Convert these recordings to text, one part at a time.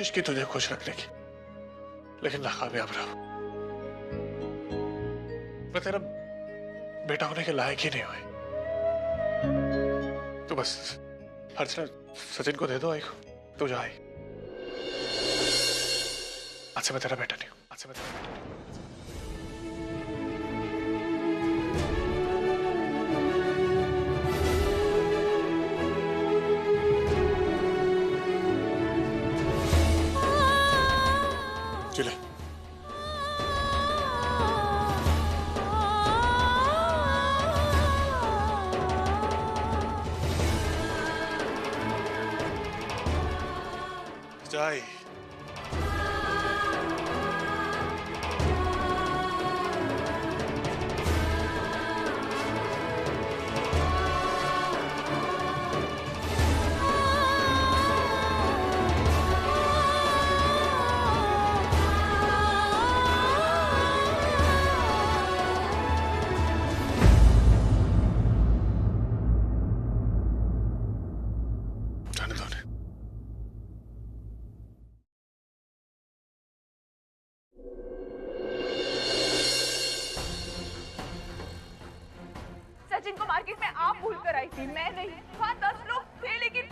कोशिश की तुझे खुश रखने की, लेकिन नाकामयाब रहा। मैं तेरा बेटा होने के लायक ही नहीं हुई। तो बस अर्चना सचिन को दे दो आई को, तू जा आई। आज से मैं तेरा बेटा नहीं हूं, आज से मैं तेरा बेटा नहीं हूं। चले जाए। सचिन को मार्केट में आप भूल कर आई थी, मैं नहीं। वहाँ 10 लोग थे, लेकिन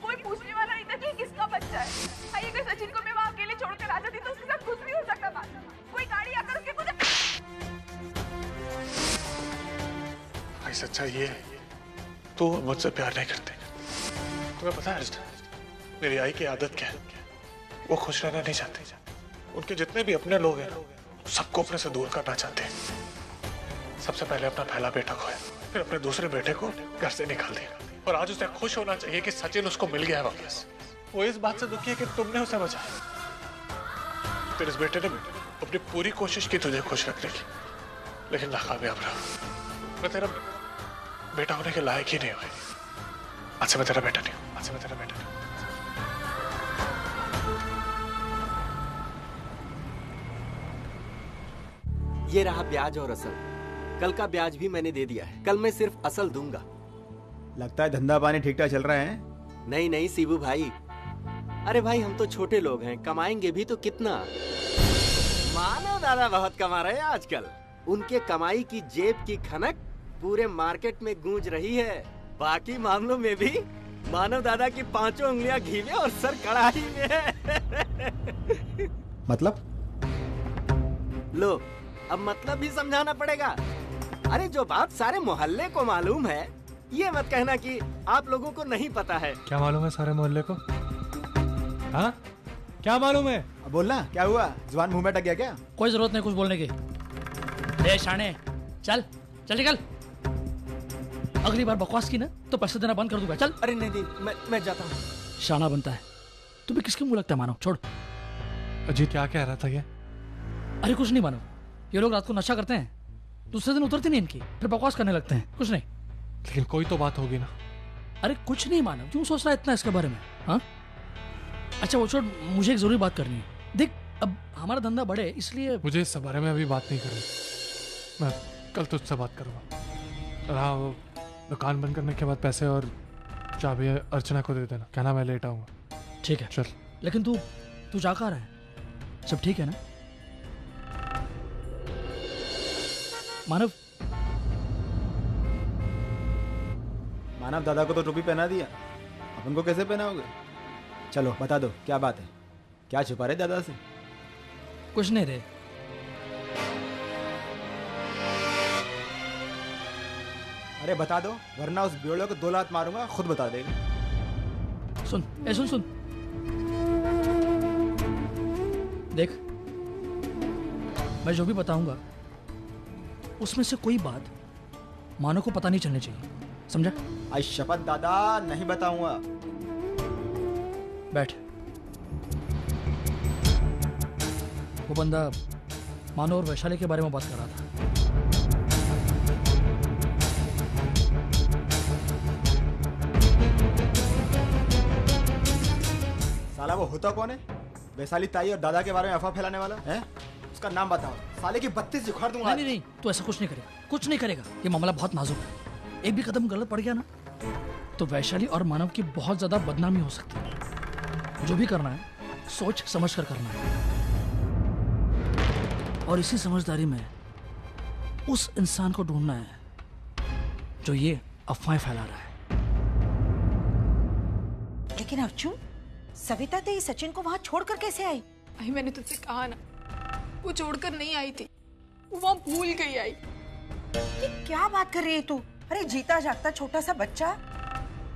कोई पूछने वाला नहीं था कि किसका बच्चा है। भाई अगर सचिन को मैं वहाँ अकेले छोड़कर आ जाती तो उसके साथ कुछ भी हो सकता था। कोई गाड़ी आकर उसके मुझे। भाई सच्चा ये तू मुझसे प्यार नहीं करते। तुम्हें पता है मेरी आई की आदत क्या है? वो खुश रहना नहीं चाहते। उनके जितने भी अपने लोग हैं सबको अपने से दूर करना चाहते हैं। सबसे पहले अपना पहला बेटा खोया, फिर अपने दूसरे बेटे को घर से निकाल दिया, और आज उसे खुश होना चाहिए कि सचिन उसको मिल गया है वापस। वो इस बात से दुखी है कि तुमने उसे बचाया। फिर इस बेटे ने अपनी पूरी कोशिश की तुझे खुश रखने की, लेकिन नाकामयाब रहा। मैं तेरा बेटा होने के लायक ही नहीं हुई। आज से मैं तेरा बेटा नहीं हूं, आज से मैं तेरा बेटा नहीं हूं। ये रहा ब्याज और असल। कल का ब्याज भी मैंने दे दिया है। कल मैं सिर्फ असल दूंगा। लगता है धंधा पानी ठीक ठाक चल रहा है। नहीं नहीं शिबू भाई, अरे भाई हम तो छोटे लोग हैं, कमाएंगे भी तो कितना। मानव दादा बहुत कमा रहे हैं आजकल। उनके कमाई की जेब की खनक पूरे मार्केट में गूंज रही है। बाकी मामलों में भी मानव दादा की 5 उंगलियां घी में और सर कड़ाही में है। मतलब? लो अब मतलब भी समझाना पड़ेगा। अरे जो बात सारे मोहल्ले को मालूम है, ये मत कहना कि आप लोगों को नहीं पता है। क्या मालूम है सारे मोहल्ले को? हाँ क्या मालूम है? बोलना क्या हुआ? जुबान मुंह में अटक गया क्या? कोई जरूरत नहीं कुछ बोलने की। ए शाने चल चल निकल। अगली बार बकवास की ना तो पैसे देना बंद कर दूंगा। चल। अरे नहीं नहीं मैं जाता हूँ। शाना बनता है तू भी। किसके मुंह लगता है मानो? छोड़। अजीत क्या कह रहा था ये? अरे कुछ नहीं मानो, ये लोग रात को नशा करते हैं, दूसरे दिन उतरती नहीं इनकी, फिर बकवास करने लगते हैं। कुछ नहीं। लेकिन कोई तो बात होगी ना। अरे कुछ नहीं मानव, क्यों सोच रहा है इतना इसके बारे में? हाँ अच्छा वो छोड़, मुझे एक जरूरी बात करनी है। देख अब हमारा धंधा बढ़े इसलिए। मुझे इस बारे में अभी बात नहीं करनी। मैं कल तुझसे बात करूंगा। रहा वो दुकान बंद करने के बाद पैसे और चाबी अर्चना को दे देना, कहना मैं लेट आऊंगा। ठीक है चल। लेकिन तू जा कहाँ रहा है? सब ठीक है ना मानव? मानव दादा को तो टोपी पहना दिया, अपन को कैसे पहनाओगे? चलो बता दो क्या बात है, क्या छुपा रहे दादा से? कुछ नहीं रे। अरे बता दो वरना उस ब्योड़े को 2 लात मारूंगा, खुद बता देगा। सुन सुन देख, मैं जो भी बताऊंगा उसमें से कोई बात मानो को पता नहीं चलनी चाहिए, समझा? आई शपथ दादा नहीं बताऊंगा। बैठ। वो बंदा मानो और वैशाली के बारे में बात कर रहा था। साला वो होता कौन है? वैशाली ताई और दादा के बारे में अफवाह फैलाने वाला है? उसका नाम बताओ, साले की 32 उखाड़ दूंगा। नहीं तू ऐसा कुछ नहीं करेगा, कुछ नहीं करेगा। ये मामला बहुत नाजुक है, एक भी कदम गलत पड़ गया ना तो वैशाली और मानव की बहुत ज्यादा बदनामी हो सकती है। जो भी करना है सोच समझ कर करना है, और इसी समझदारी में उस इंसान को ढूंढना है जो ये अफवाहें फैला रहा है। लेकिन अर्जुन, सविता तेरी सचिन को वहां छोड़कर कैसे आई? आई मैंने तुझसे कहा ना, वो छोड़कर नहीं आई थी, वो वहां भूल गई आई। ये क्या बात कर रही है तू? अरे जीता जागता छोटा सा बच्चा,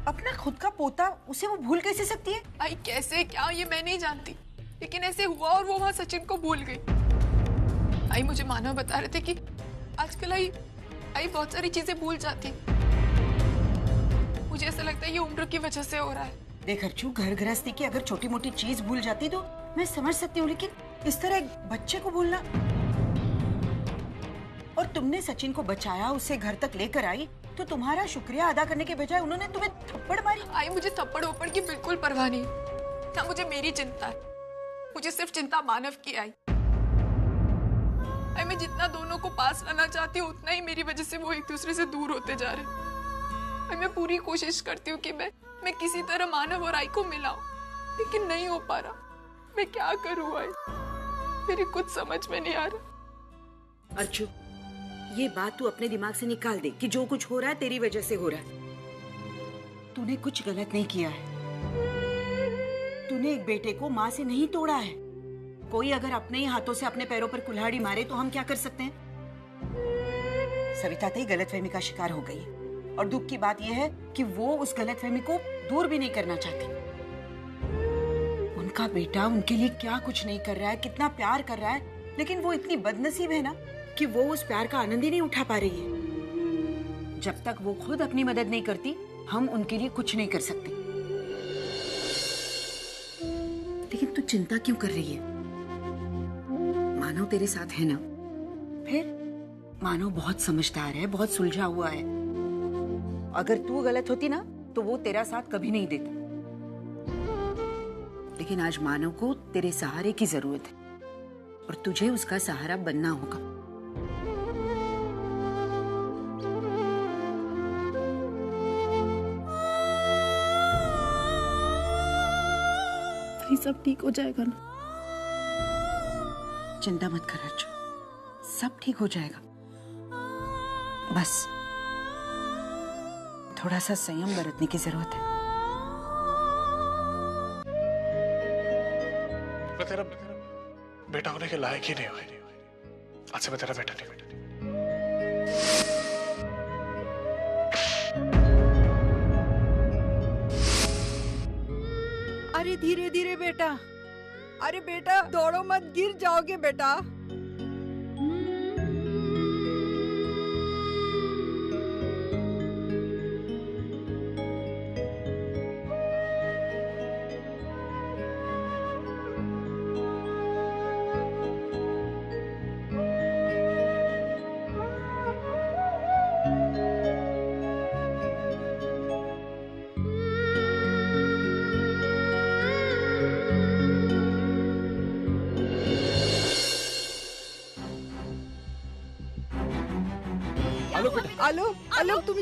अपना खुद का पोता, उसे वो भूल कैसे सकती है? आई कैसे क्या ये मैं नहीं जानती, लेकिन ऐसे हुआ और वो वहां सचिन को भूल गई। आई मुझे मानव बता रहे थे कि आजकल आई बहुत सारी चीजें भूल जाती। मुझे ऐसा लगता है ये उम्र की वजह से हो रहा है। देख अर्जुन, घर गृहस्थी की अगर छोटी मोटी चीज भूल जाती तो मैं समझ सकती हूँ, लेकिन इस तरह एक बच्चे को भूलना। और तुमने सचिन को बचाया, उसे घर तक लेकर आई, तो तुम्हारा शुक्रिया अदा करने के बजाय उन्होंने तुम्हें थप्पड़ मारी। आई मुझे थप्पड़ वप्पड़ की बिल्कुल परवाह नहीं, ना मुझे मेरी चिंता है, मुझे सिर्फ चिंता मानव की। आई मैं जितना दोनों को पास लाना चाहती हूँ, उतना ही मेरी वजह से वो एक दूसरे से दूर होते जा रहे हैं। मैं पूरी कोशिश करती हूँ कि मैं किसी तरह मानव और आई को मिलाऊं, लेकिन नहीं हो पा रहा। मैं क्या करूँ आई, मेरी कुछ समझ में नहीं आ रहा। अर्जुन, ये बात तू अपने दिमाग से निकाल दे कि जो कुछ हो रहा है तेरी वजह से हो रहा है। तूने कुछ गलत नहीं किया है। तूने एक बेटे को माँ से नहीं तोड़ा है। कोई अगर अपने ही हाथों से अपने पैरों पर कुल्हाड़ी मारे तो हम क्या कर सकते हैं? सविता गलतफहमी का शिकार हो गई, और दुख की बात यह है कि वो उस गलतफहमी को दूर भी नहीं करना चाहती। उनका बेटा उनके लिए क्या कुछ नहीं कर रहा है, कितना प्यार कर रहा है, लेकिन वो इतनी बदनसीब है ना कि वो उस प्यार का आनंद ही नहीं उठा पा रही है। जब तक वो खुद अपनी मदद नहीं करती, हम उनके लिए कुछ नहीं कर सकते। लेकिन तू चिंता क्यों कर रही है? मानव तेरे साथ है ना? फिर मानव बहुत समझदार है, बहुत सुलझा हुआ है। अगर तू गलत होती ना तो वो तेरा साथ कभी नहीं देता। लेकिन आज मानव को तेरे सहारे की जरूरत है, और तुझे उसका सहारा बनना होगा। सब ठीक हो जाएगा ना? चिंता मत कर अर्जुन, सब ठीक हो जाएगा। बस थोड़ा सा संयम बरतने की जरूरत है। मैं तेरा बेटा होने के लायक ही नहीं हुई। आज से मैं तेरा बेटा नहीं। अरे धीरे धीरे बेटा, अरे बेटा दौड़ो मत, गिर जाओगे बेटा। आलोक तुम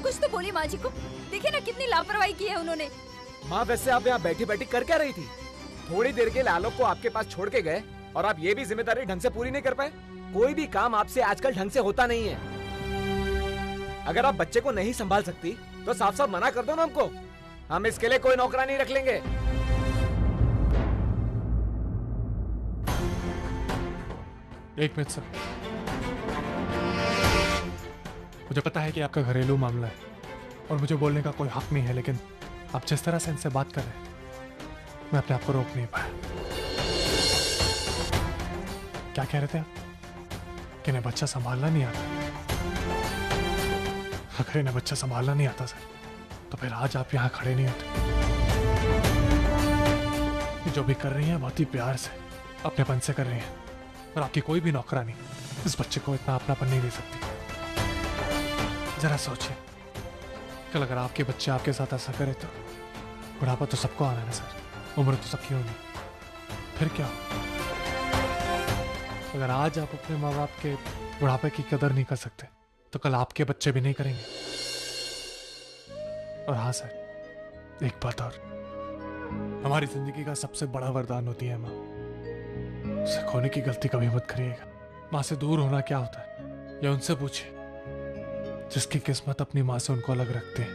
कुछ तो बोली माँ जी को। देखिए ना कितनी लापरवाही की है उन्होंने। माँ वैसे आप यहाँ बैठी बैठी कर क्या रही थी? थोड़ी देर के लिए आलोक को आपके पास छोड़ के गए और आप ये भी जिम्मेदारी ढंग से पूरी नहीं कर पाए। कोई भी काम आपसे आजकल ढंग से होता नहीं है। अगर आप बच्चे को नहीं संभाल सकती तो साफ साफ मना कर दो ना हमको। हम इसके लिए कोई नौकरानी रख लेंगे। एक मिनट सर, मुझे पता है कि आपका घरेलू मामला है और मुझे बोलने का कोई हक नहीं है, लेकिन आप जिस तरह से इनसे बात कर रहे हैं मैं अपने आप को रोक नहीं पाया। क्या कह रहे थे आप? कि इन्हें बच्चा संभालना नहीं आता। अगर इन्हें बच्चा संभालना नहीं आता सर, तो फिर आज आप यहाँ खड़े नहीं होते। जो भी कर रही हैं बहुत ही प्यार से, अपनेपन से कर रही हैं, और आपकी कोई भी नौकरानी इस बच्चे को इतना अपनापन नहीं दे सकती। जरा सोचिए, कल अगर आपके बच्चे आपके साथ ऐसा करे तो बुढ़ापा तो सबको आना है सर, उम्र तो सबकी होनी। फिर क्या? अगर आज आप अपने माँ बाप के बुढ़ापे की कदर नहीं कर सकते तो कल आपके बच्चे भी नहीं करेंगे। और हाँ सर, एक बात और, हमारी जिंदगी का सबसे बड़ा वरदान होती है माँ। उसे खोने की गलती कभी मत करिएगा। माँ से दूर होना क्या होता है ये उनसे पूछिए, जिसकी किस्मत अपनी माँ से उनको अलग रखते हैं।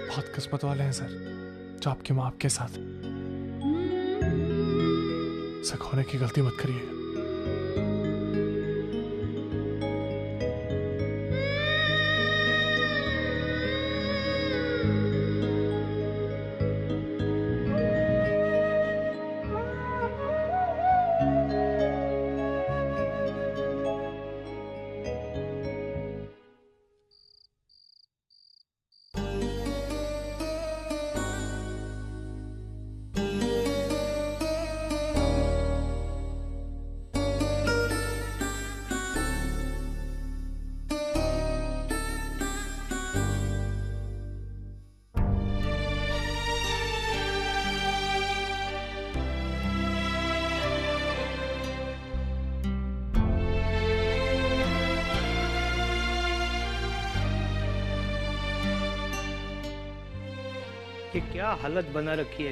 बहुत किस्मत वाले हैं सर जो आपकी माँ आपके साथ है। उसे खोने की गलती मत करिएगा। कि क्या हालत बना रखी है।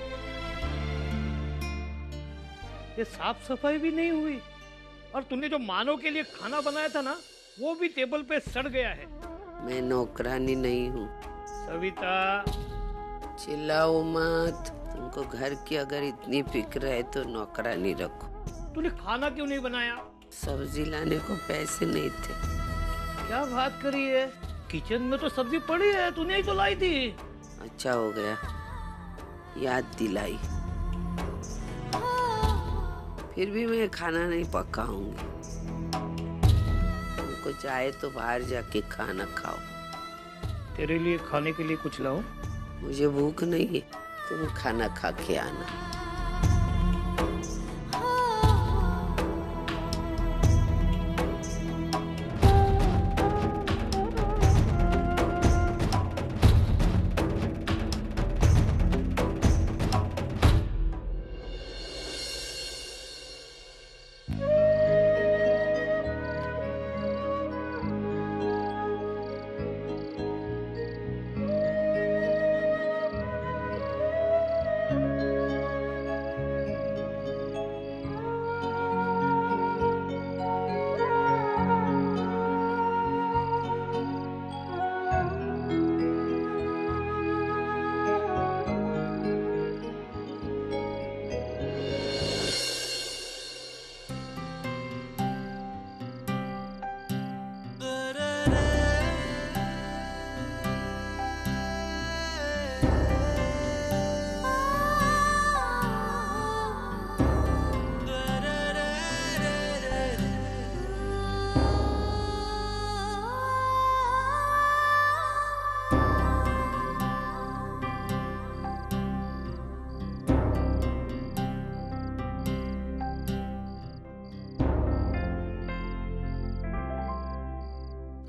ये साफ सफाई भी नहीं हुई और तूने जो मानो के लिए खाना बनाया था ना वो भी टेबल पे सड़ गया है। मैं नौकरानी नहीं हूँ। सविता चिल्लाओ मत। तुमको घर की अगर इतनी फिक्र है तो नौकरानी रखो। तूने खाना क्यों नहीं बनाया? सब्जी लाने को पैसे नहीं थे। क्या बात करी है? किचन में तो सब्जी पड़ी है, तूने ही तो लाई थी। अच्छा हो गया याद दिलाई। फिर भी मैं खाना नहीं पकाऊंगी। तुमको चाहे तो बाहर जाके खाना खाओ। तेरे लिए खाने के लिए कुछ लाऊं? मुझे भूख नहीं है, तुम खाना खा के आना।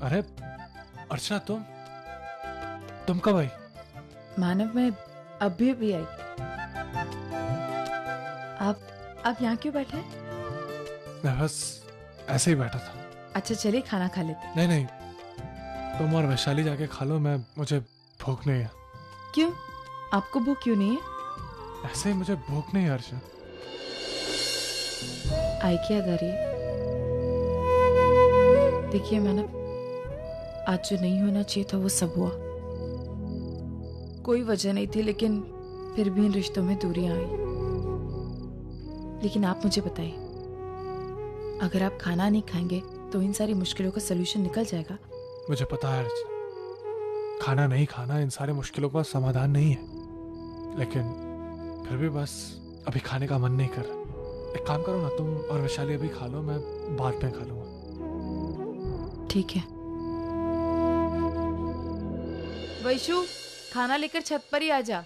अरे अर्चना तुम कब आई? मानव मैं अभी भी आई। आप यहाँ क्यों बैठे? मैं बस ऐसे ही बैठा था। अच्छा चलिए खाना खा लेते। नहीं नहीं, तुम और वैशाली जाके खा लो, मुझे भूख नहीं है। क्यों? आपको भूख क्यों नहीं है? ऐसे ही मुझे भूख नहीं है अर्चना। आई क्या आ रही है? देखिए मानव, आज जो नहीं होना चाहिए था वो सब हुआ। कोई वजह नहीं थी लेकिन फिर भी इन रिश्तों में दूरियां आई। लेकिन आप मुझे बताइए, अगर आप खाना नहीं खाएंगे तो इन सारी मुश्किलों का सलूशन निकल जाएगा? मुझे पता है अर्चना, खाना नहीं खाना इन सारे मुश्किलों का समाधान नहीं है, लेकिन फिर भी बस अभी खाने का मन नहीं कर रहा। एक काम करो ना, तुम और वैशाली अभी खा लो, मैं बाद में खा लूंगा। ठीक है। वैशु, खाना लेकर छत पर ही आ जा।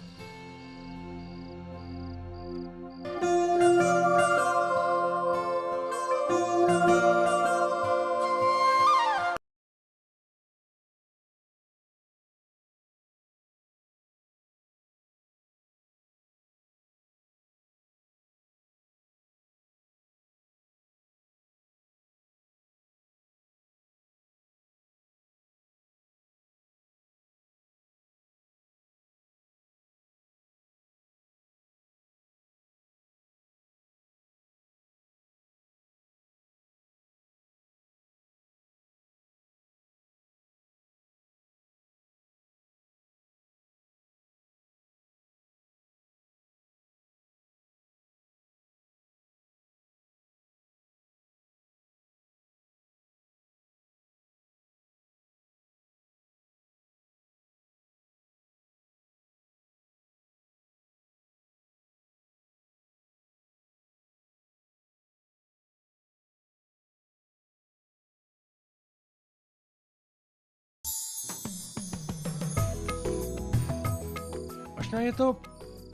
अर्चना ये तो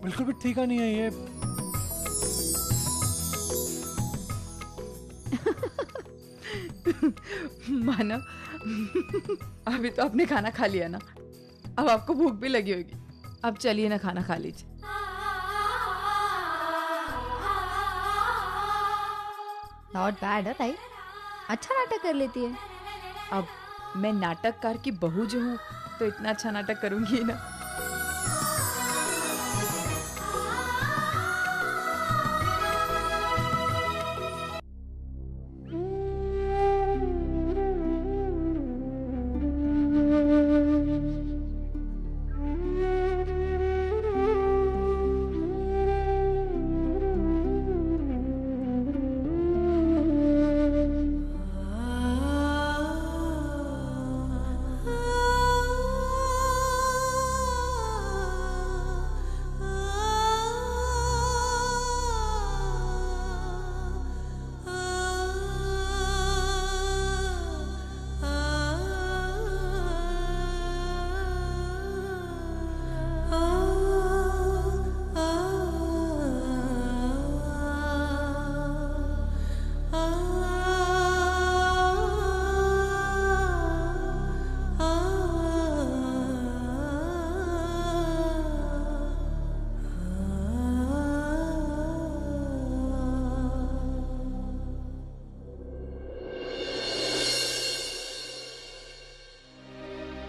बिल्कुल भी ठीक नहीं है ये। मानव, अभी तो आपने खाना खा लिया ना, अब आपको भूख भी लगी होगी। अब चलिए ना खाना खा लीजिए। नॉट बैड है ताई, अच्छा नाटक कर लेती है। अब मैं नाटककार की बहू जो हूँ तो इतना अच्छा नाटक करूंगी ना।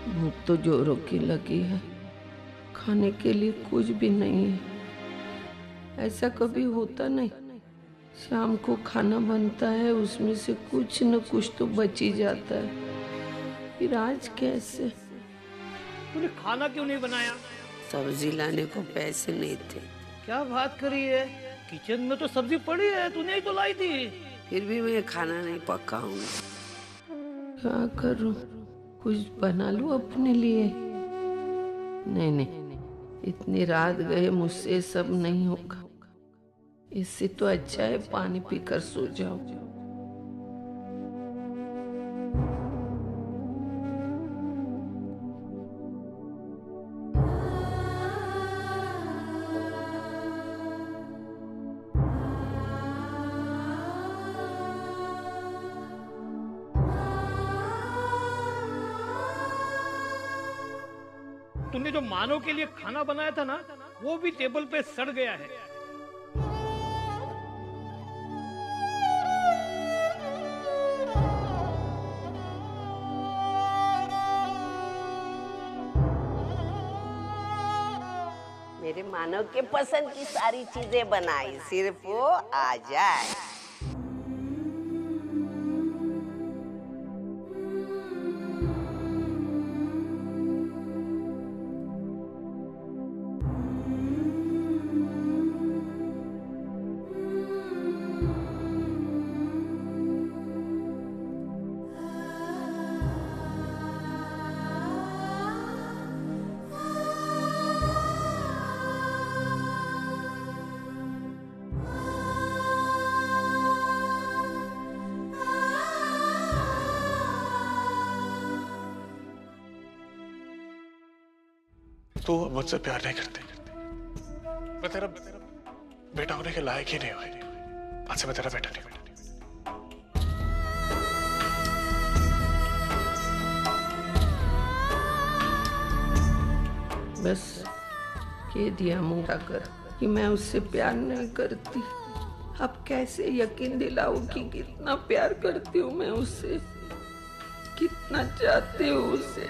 भूख तो जोरों की लगी है, खाने के लिए कुछ भी नहीं है। ऐसा कभी होता नहीं, शाम को खाना बनता है उसमें से कुछ न कुछ तो बच ही जाता है। फिर आज कैसे? तूने खाना क्यों नहीं बनाया? सब्जी लाने को पैसे नहीं थे। क्या बात करी है, किचन में तो सब्जी पड़ी है, तूने ही तो लाई थी। फिर भी मैं खाना नहीं पकाऊंगी। क्या करूं? कुछ बना लूं अपने लिए। नहीं नहीं, इतनी रात गए, मुझसे सब नहीं होगा। इससे तो अच्छा है पानी पीकर सो जाओ। तूने जो मानव के लिए खाना बनाया था ना, वो भी टेबल पे सड़ गया है। मेरे मानव के पसंद की सारी चीजें बनाई, सिर्फ वो आ जाए। तू मुझसे प्यार नहीं करती। मैं तेरा बेटा होने के लायक ही नहीं हुई। आज से मैं तेरा बेटा नहीं। बस कह दिया मुंह कर कि मैं उससे प्यार नहीं करती। अब कैसे यकीन दिलाऊं कि कितना प्यार करती हूँ मैं उससे, कितना चाहती हूँ उसे।